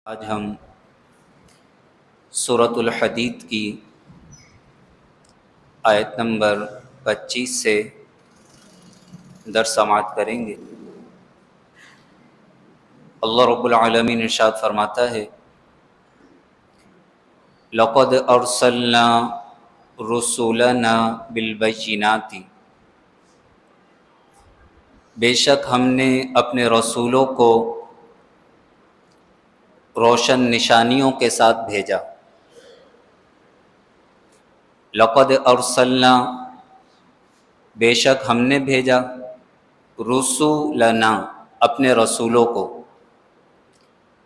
آج ہم سورۃ الحدید کی آیت نمبر 25 سے درس سماعت کریں گے۔ اللہ رب العالمین ارشاد فرماتا ہے، لَقَدْ أَرْسَلْنَا رُسُلَنَا بِالْبَيِّنَاتِ، بے شک ہم نے اپنے رسولوں کو روشن نشانیوں کے ساتھ بھیجا۔ لقد ارسلنا، بے شک ہم نے بھیجا، رسولنا، اپنے رسولوں کو،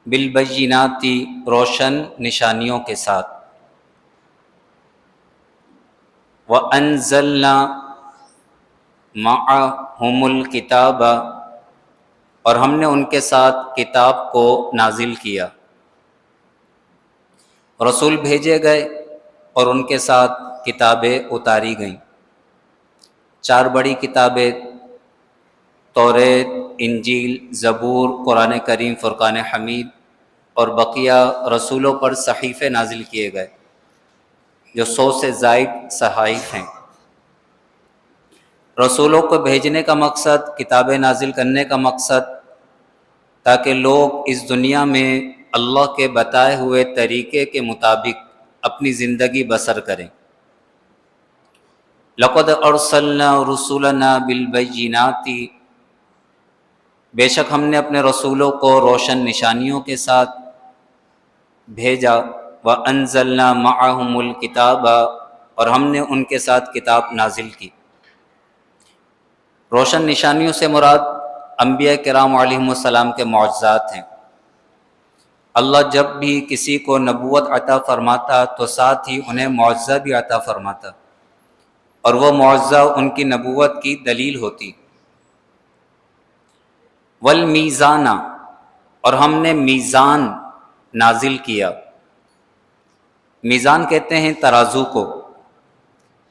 بالبینات، روشن نشانیوں کے ساتھ، وانزلنا معہم الکتاب، اور ہم نے ان کے ساتھ کتاب کو نازل کیا۔ رسول بھیجے گئے اور ان کے ساتھ کتابیں اتاری گئیں۔ 4 بڑی کتابیں، توریت، انجیل، زبور، قرآن کریم، فرقان حمید، اور بقیہ رسولوں پر صحیفے نازل کیے گئے جو 100 سے زائد صحائف ہیں۔ رسولوں کو بھیجنے کا مقصد، کتابیں نازل کرنے کا مقصد، تاکہ لوگ اس دنیا میں اللہ کے بتائے ہوئے طریقے کے مطابق اپنی زندگی بسر کریں۔ لقد ارسلنا رسولنا بالبینات، بے شک ہم نے اپنے رسولوں کو روشن نشانیوں کے ساتھ بھیجا، وانزلنا معہم الکتاب، اور ہم نے ان کے ساتھ کتاب نازل کی۔ روشن نشانیوں سے مراد انبیاء کرام علیہم السلام کے معجزات ہیں۔ اللہ جب بھی کسی کو نبوت عطا فرماتا تو ساتھ ہی انہیں معجزہ بھی عطا فرماتا، اور وہ معجزہ ان کی نبوت کی دلیل ہوتی۔ والمیزان، اور ہم نے میزان نازل کیا۔ میزان کہتے ہیں ترازو کو۔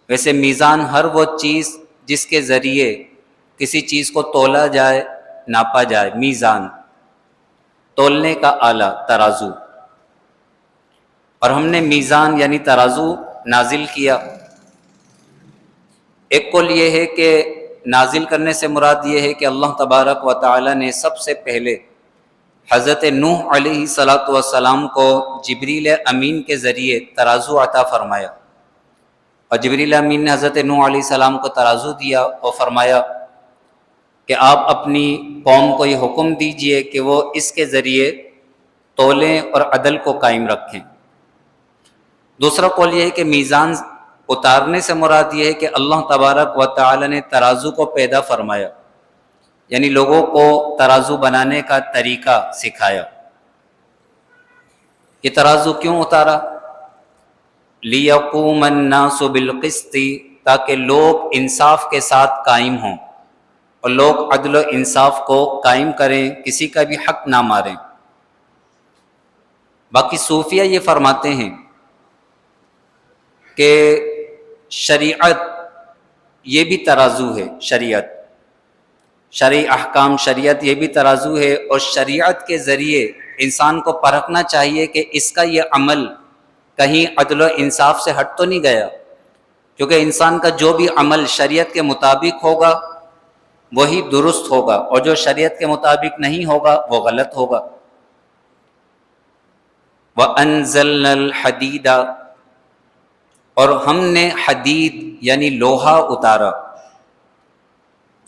ویسے میزان ہر وہ چیز جس کے ذریعے کسی چیز کو تولا جائے، ناپا جائے، میزان، تولنے کا آلہ، ترازو۔ اور ہم نے میزان یعنی ترازو نازل کیا۔ ایک قول یہ ہے کہ نازل کرنے سے مراد یہ ہے کہ اللہ تبارک و تعالی نے سب سے پہلے حضرت نوح علیہ السلام کو جبریل امین کے ذریعے ترازو عطا فرمایا، اور جبریل امین نے حضرت نوح علیہ السلام کو ترازو دیا اور فرمایا کہ آپ اپنی قوم کو یہ حکم دیجئے کہ وہ اس کے ذریعے تولیں اور عدل کو قائم رکھیں۔ دوسرا قول یہ ہے کہ میزان اتارنے سے مراد یہ ہے کہ اللہ تبارک و تعالی نے ترازو کو پیدا فرمایا، یعنی لوگوں کو ترازو بنانے کا طریقہ سکھایا۔ یہ ترازو کیوں اتارا؟ لِيَقُومَ النَّاسُ بِالْقِسْطِ، تاکہ لوگ انصاف کے ساتھ قائم ہوں اور لوگ عدل و انصاف کو قائم کریں، کسی کا بھی حق نہ ماریں۔ باقی صوفیہ یہ فرماتے ہیں کہ شریعت یہ بھی ترازو ہے، شریعت، شرعی احکام، شریعت یہ بھی ترازو ہے، اور شریعت کے ذریعے انسان کو پرکھنا چاہیے کہ اس کا یہ عمل کہیں عدل و انصاف سے ہٹ تو نہیں گیا، کیونکہ انسان کا جو بھی عمل شریعت کے مطابق ہوگا وہی درست ہوگا، اور جو شریعت کے مطابق نہیں ہوگا وہ غلط ہوگا۔ وَأَنزَلْنَا الْحَدِيدَ، اور ہم نے حدید یعنی لوہا اتارا۔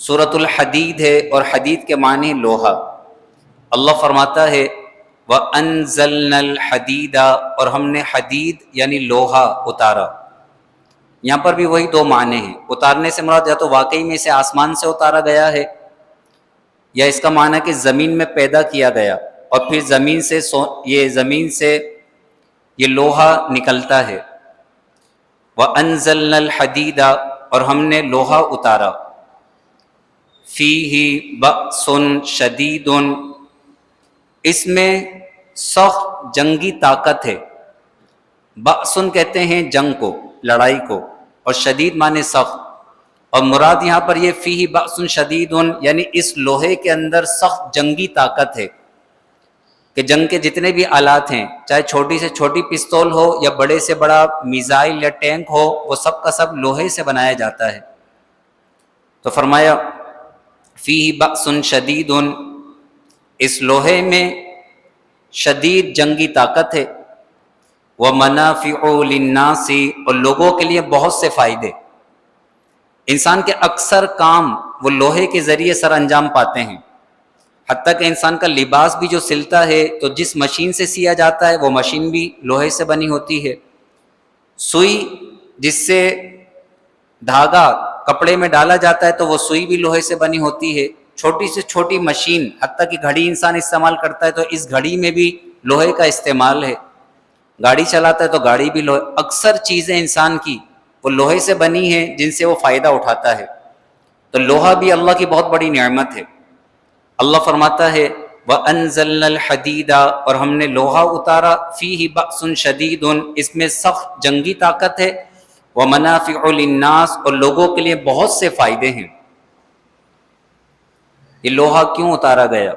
سورۃ الحدید ہے اور حدید کے معنی لوہا۔ اللہ فرماتا ہے وَأَنزَلْنَا الْحَدِيدَ، اور ہم نے حدید یعنی لوہا اتارا۔ یہاں پر بھی وہی 2 معنی ہیں۔ اتارنے سے مراد یا تو واقعی میں اسے آسمان سے اتارا گیا ہے، یا اس کا معنی کہ زمین میں پیدا کیا گیا اور پھر زمین سے یہ لوہا نکلتا ہے۔ وَأَنزَلْنَا الْحَدِيدَ، اور ہم نے لوہا اتارا۔ فِيهِ بَأْسٌ شَدِيدٌ، اس میں سخت جنگی طاقت ہے۔ بأسن کہتے ہیں جنگ کو، لڑائی کو، اور شدید معنی سخت، اور مراد یہاں پر یہ فیہ بأس شدید یعنی اس لوہے کے اندر سخت جنگی طاقت ہے کہ جنگ کے جتنے بھی آلات ہیں، چاہے چھوٹی سے چھوٹی پستول ہو یا بڑے سے بڑا میزائل یا ٹینک ہو، وہ سب کا سب لوہے سے بنایا جاتا ہے۔ تو فرمایا فیہ بأس شدید، اس لوہے میں شدید جنگی طاقت ہے، ومنافع للناس، اور لوگوں کے لیے بہت سے فائدے۔ انسان کے اکثر کام وہ لوہے کے ذریعے سر انجام پاتے ہیں، حتیٰ کہ انسان کا لباس بھی جو سلتا ہے تو جس مشین سے سیا جاتا ہے وہ مشین بھی لوہے سے بنی ہوتی ہے۔ سوئی جس سے دھاگا کپڑے میں ڈالا جاتا ہے تو وہ سوئی بھی لوہے سے بنی ہوتی ہے۔ چھوٹی سے چھوٹی مشین، حتیٰ کہ گھڑی انسان استعمال کرتا ہے تو اس گھڑی میں بھی لوہے کا استعمال ہے۔ گاڑی چلاتا ہے تو گاڑی بھی لوہے، اکثر چیزیں انسان کی وہ لوہے سے بنی ہیں جن سے وہ فائدہ اٹھاتا ہے۔ تو لوہا بھی اللہ کی بہت بڑی نعمت ہے۔ اللہ فرماتا ہے وَأَنزَلْنَا الْحَدِيدَ، اور ہم نے لوہا اتارا، فِيهِ بَأْسٌ شَدِيدٌ، اس میں سخت جنگی طاقت ہے، وَمَنَافِعُ لِلنَّاسِ، اور لوگوں کے لیے بہت سے فائدے ہیں۔ یہ لوہا کیوں اتارا گیا؟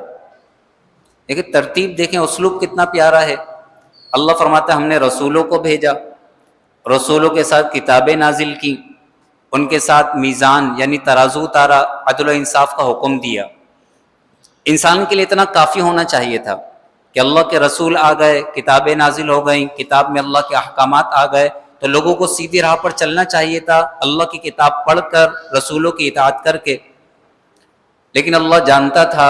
لیکن ترتیب دیکھیں، اسلوب کتنا پیارا ہے۔ اللہ فرماتا ہے ہم نے رسولوں کو بھیجا، رسولوں کے ساتھ کتابیں نازل کی، ان کے ساتھ میزان یعنی ترازو اتارا، عدل و انصاف کا حکم دیا۔ انسان کے لیے اتنا کافی ہونا چاہیے تھا کہ اللہ کے رسول آ گئے، کتابیں نازل ہو گئیں، کتاب میں اللہ کے احکامات آ گئے، تو لوگوں کو سیدھی راہ پر چلنا چاہیے تھا، اللہ کی کتاب پڑھ کر، رسولوں کی اطاعت کر کے۔ لیکن اللہ جانتا تھا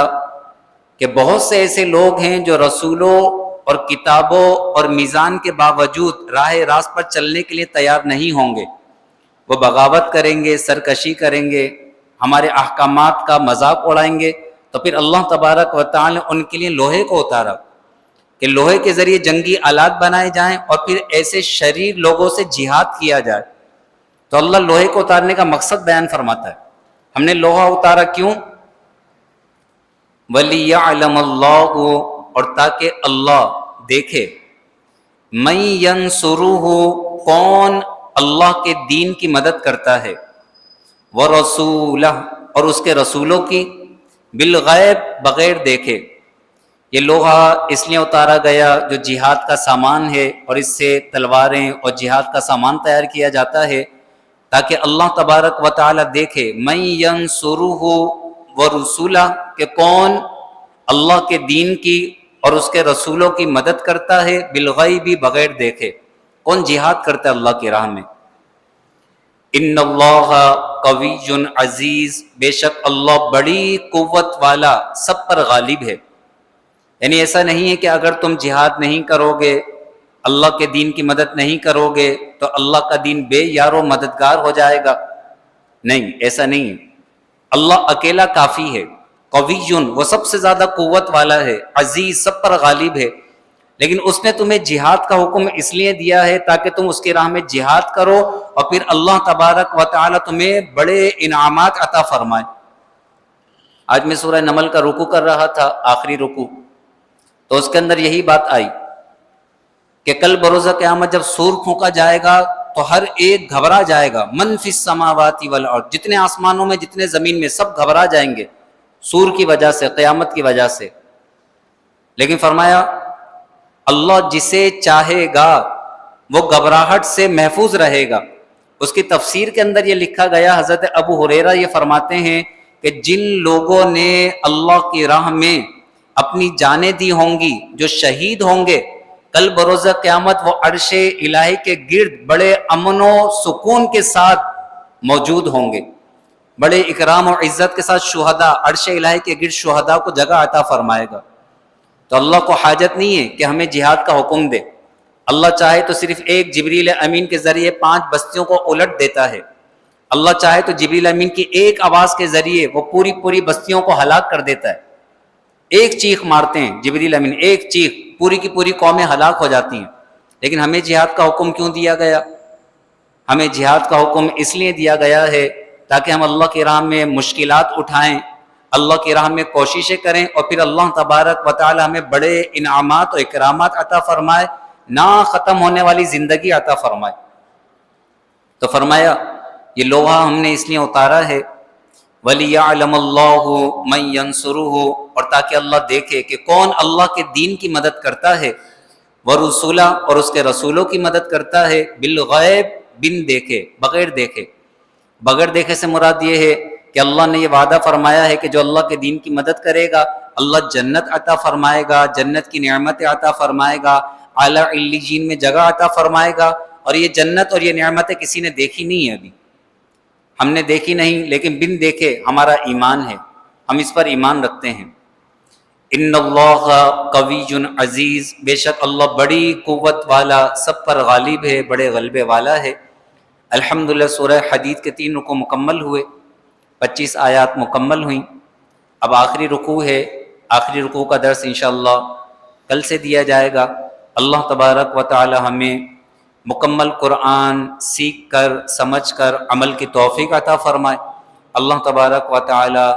کہ بہت سے ایسے لوگ ہیں جو رسولوں اور کتابوں اور میزان کے باوجود راہ راست پر چلنے کے لیے تیار نہیں ہوں گے، وہ بغاوت کریں گے، سرکشی کریں گے، ہمارے احکامات کا مذاق اڑائیں گے۔ تو پھر اللہ تبارک و تعالی نے ان کے لیے لوہے کو اتارا کہ لوہے کے ذریعے جنگی آلات بنائے جائیں اور پھر ایسے شریر لوگوں سے جہاد کیا جائے۔ تو اللہ لوہے کو اتارنے کا مقصد بیان فرماتا ہے، ہم نے لوہا اتارا کیوں؟ وَلِيَعْلَمَ اللَّهُ، اور تاکہ اللہ دیکھے، مَن يَنصُرُهُ، کون اللہ کے دین کی مدد کرتا ہے، وَرَسُولَهُ، اور اس کے رسولوں کی، بالغیب، بغیر دیکھے۔ یہ لوہا اس لیے اتارا گیا جو جہاد کا سامان ہے، اور اس سے تلواریں اور جہاد کا سامان تیار کیا جاتا ہے، تاکہ اللہ تبارک و تعالی دیکھے، مَن يَنصُرُهُ وَرُسُولَهُ، کہ کون اللہ کے دین کی اور اس کے رسولوں کی مدد کرتا ہے، بالغیب، بغیر دیکھے۔ کون جہاد کرتا ہے اللہ کی راہ میں؟ ان اللہ قوی عزیز، بے شک اللہ بڑی قوت والا، سب پر غالب ہے۔ یعنی ایسا نہیں ہے کہ اگر تم جہاد نہیں کرو گے، اللہ کے دین کی مدد نہیں کرو گے تو اللہ کا دین بے یار و مددگار ہو جائے گا، نہیں، ایسا نہیں ہے۔ اللہ اکیلا کافی ہے، قوی، وہ سب سے زیادہ قوت والا ہے، عزیز، سب پر غالب ہے۔ لیکن اس نے تمہیں جہاد کا حکم اس لیے دیا ہے تاکہ تم اس کی راہ میں جہاد کرو، اور پھر اللہ تبارک و تعالی تمہیں بڑے انعامات عطا فرمائے۔ آج میں سورہ نمل کا رکوع کر رہا تھا، آخری رکوع، تو اس کے اندر یہی بات آئی کہ کل بروز قیامت جب سور پھونکا جائے گا تو ہر ایک گھبرا جائے گا، من فی السماوات والارض، جتنے آسمانوں میں جتنے زمین میں، سب گھبرا جائیں گے سور کی وجہ سے، قیامت کی وجہ سے۔ لیکن فرمایا اللہ جسے چاہے گا وہ گھبراہٹ سے محفوظ رہے گا۔ اس کی تفسیر کے اندر یہ لکھا گیا، حضرت ابو ہریرہ یہ فرماتے ہیں کہ جن لوگوں نے اللہ کی راہ میں اپنی جانیں دی ہوں گی، جو شہید ہوں گے، کل بروز قیامت وہ عرش الہی کے گرد بڑے امن و سکون کے ساتھ موجود ہوں گے، بڑے اکرام و عزت کے ساتھ شہداء، عرش الہی کے گرد شہداء کو جگہ عطا فرمائے گا۔ تو اللہ کو حاجت نہیں ہے کہ ہمیں جہاد کا حکم دے، اللہ چاہے تو صرف ایک جبریل امین کے ذریعے 5 بستیوں کو الٹ دیتا ہے، اللہ چاہے تو جبریل امین کی ایک آواز کے ذریعے وہ پوری بستیوں کو ہلاک کر دیتا ہے۔ ایک چیخ مارتے ہیں جبریل امین، ایک چیخ، پوری کی پوری قومیں ہلاک ہو جاتی ہیں۔ لیکن ہمیں جہاد کا حکم کیوں دیا گیا؟ ہمیں جہاد کا حکم اس لیے دیا گیا ہے تاکہ ہم اللہ کی راہ میں مشکلات اٹھائیں، اللہ کی راہ میں کوششیں کریں، اور پھر اللہ تبارک و تعالی ہمیں بڑے انعامات و اکرامات عطا فرمائے، نہ ختم ہونے والی زندگی عطا فرمائے۔ تو فرمایا یہ لوہا ہم نے اس لیے اتارا ہے وَلِيَعْلَمَ اللَّهُ مَن يَنصُرُهُ، اور تاکہ اللہ دیکھے کہ کون اللہ کے دین کی مدد کرتا ہے، وَرُسُلَ، اور اس کے رسولوں کی مدد کرتا ہے، بالغیب، بن دیکھے، بغیر دیکھے۔ بغیر دیکھے سے مراد یہ ہے کہ اللہ نے یہ وعدہ فرمایا ہے کہ جو اللہ کے دین کی مدد کرے گا اللہ جنت عطا فرمائے گا، جنت کی نعمتیں عطا فرمائے گا، اعلیٰ علیین میں جگہ عطا فرمائے گا، اور یہ جنت اور یہ نعمتیں کسی نے دیکھی نہیں ہے، ابھی ہم نے دیکھی نہیں، لیکن بن دیکھے ہمارا ایمان ہے، ہم اس پر ایمان رکھتے ہیں۔ ان اللہ قوی عزیز، بے شک اللہ بڑی قوت والا، سب پر غالب ہے، بڑے غلبے والا ہے۔ الحمدللہ سورہ حدید کے 3 رکوع مکمل ہوئے، 25 آیات مکمل ہوئیں۔ اب آخری رکوع ہے، آخری رکوع کا درس انشاءاللہ کل سے دیا جائے گا۔ اللہ تبارک و تعالی ہمیں مکمل قرآن سیکھ کر، سمجھ کر عمل کی توفیق عطا فرمائے۔ اللہ تبارک و تعالی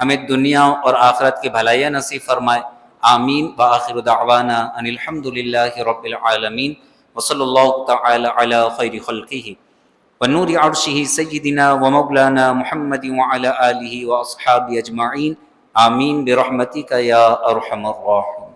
ہمیں دنیا اور آخرت کی بھلائیاں نصیب فرمائے۔ آمین۔ وآخر دعوانا ان الحمدللہ رب العالمین، وصلی اللہ تعالی علی خیر خلقہ ونور عرشہ سیدنا ومولانا محمد وعلی آلہ واصحابہ اجمعین، آمین برحمتک یا ارحم الراحمین۔